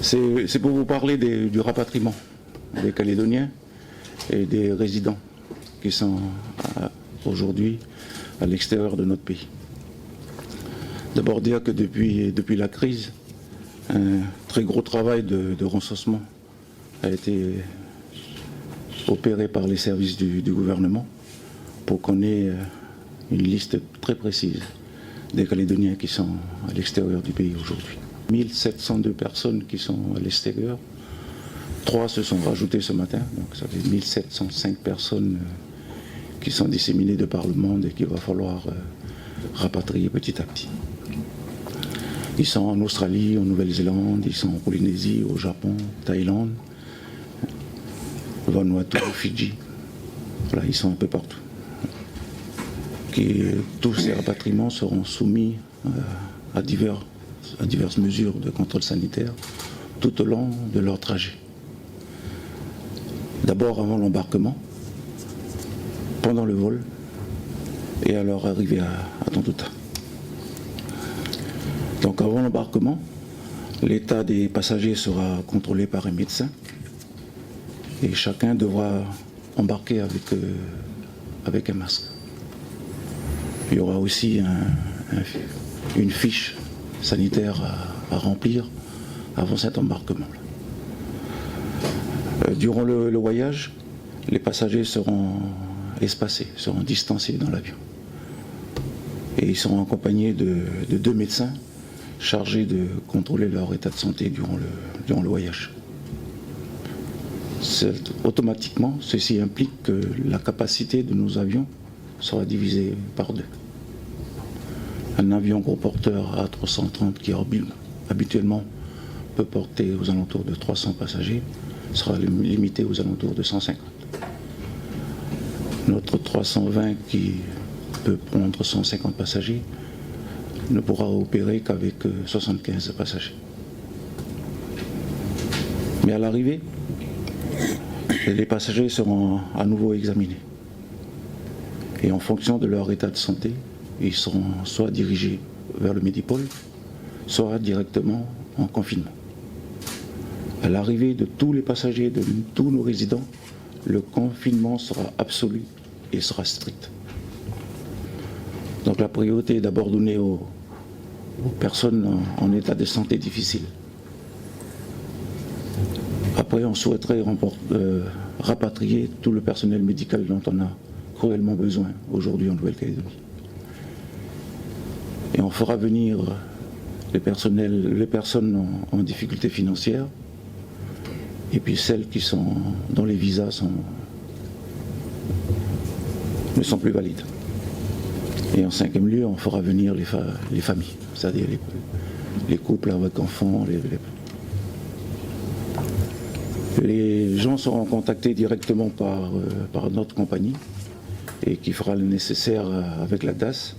C'est pour vous parler du rapatriement des Calédoniens et des résidents qui sont aujourd'hui à l'extérieur de notre pays. D'abord dire que depuis la crise, un très gros travail de recensement a été opéré par les services du gouvernement pour qu'on ait une liste très précise des Calédoniens qui sont à l'extérieur du pays aujourd'hui. 1702 personnes qui sont à l'extérieur, 3 se sont rajoutées ce matin, donc ça fait 1705 personnes qui sont disséminées de par le monde et qu'il va falloir rapatrier petit à petit. Ils sont en Australie, en Nouvelle-Zélande, ils sont en Polynésie, au Japon, Thaïlande, Vanuatu, Fidji. Voilà, ils sont un peu partout. Tous ces rapatriements seront soumis à diverses mesures de contrôle sanitaire tout au long de leur trajet. D'abord avant l'embarquement, pendant le vol et à leur arrivée à Tontouta. Donc avant l'embarquement, l'état des passagers sera contrôlé par un médecin et chacun devra embarquer avec un masque. Il y aura aussi une fiche sanitaire à remplir avant cet embarquement. Durant le voyage, les passagers seront espacés, seront distancés dans l'avion. Et ils seront accompagnés de 2 médecins chargés de contrôler leur état de santé durant le voyage. Automatiquement, ceci implique que la capacité de nos avions sera divisée par 2. Un avion gros porteur A330 qui habituellement peut porter aux alentours de 300 passagers sera limité aux alentours de 150. Notre 320 qui peut prendre 150 passagers ne pourra opérer qu'avec 75 passagers. Mais à l'arrivée, les passagers seront à nouveau examinés. Et en fonction de leur état de santé, ils seront soit dirigés vers le Médipôle, soit directement en confinement. À l'arrivée de tous les passagers, de tous nos résidents, le confinement sera absolu et sera strict. Donc la priorité est d'abord donnée aux personnes en état de santé difficile. Après, on souhaiterait rapatrier tout le personnel médical dont on a cruellement besoin aujourd'hui en Nouvelle-Calédonie. Et on fera venir les personnes en difficulté financière et puis celles dont les visas ne sont plus valides. Et en 5e lieu, on fera venir les familles, c'est-à-dire les couples avec enfants. Les gens seront contactés directement par notre compagnie et qui fera le nécessaire avec la DAS.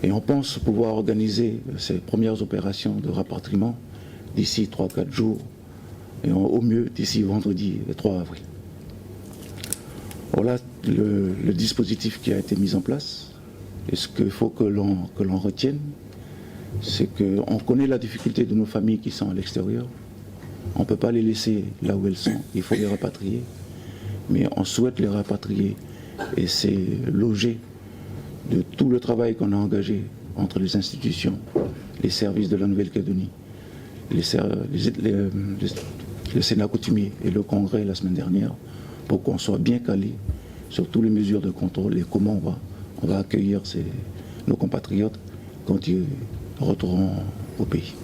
Et on pense pouvoir organiser ces premières opérations de rapatriement d'ici 3-4 jours, et au mieux d'ici vendredi 3 avril. Voilà le dispositif qui a été mis en place. Et ce qu'il faut que l'on retienne, c'est qu'on connaît la difficulté de nos familles qui sont à l'extérieur. On ne peut pas les laisser là où elles sont, il faut les rapatrier. Mais on souhaite les rapatrier et c'est l'objet de tout le travail qu'on a engagé entre les institutions, les services de la Nouvelle-Calédonie, le Sénat coutumier et le Congrès la semaine dernière, pour qu'on soit bien calé sur toutes les mesures de contrôle et comment on va accueillir nos compatriotes quand ils retourneront au pays.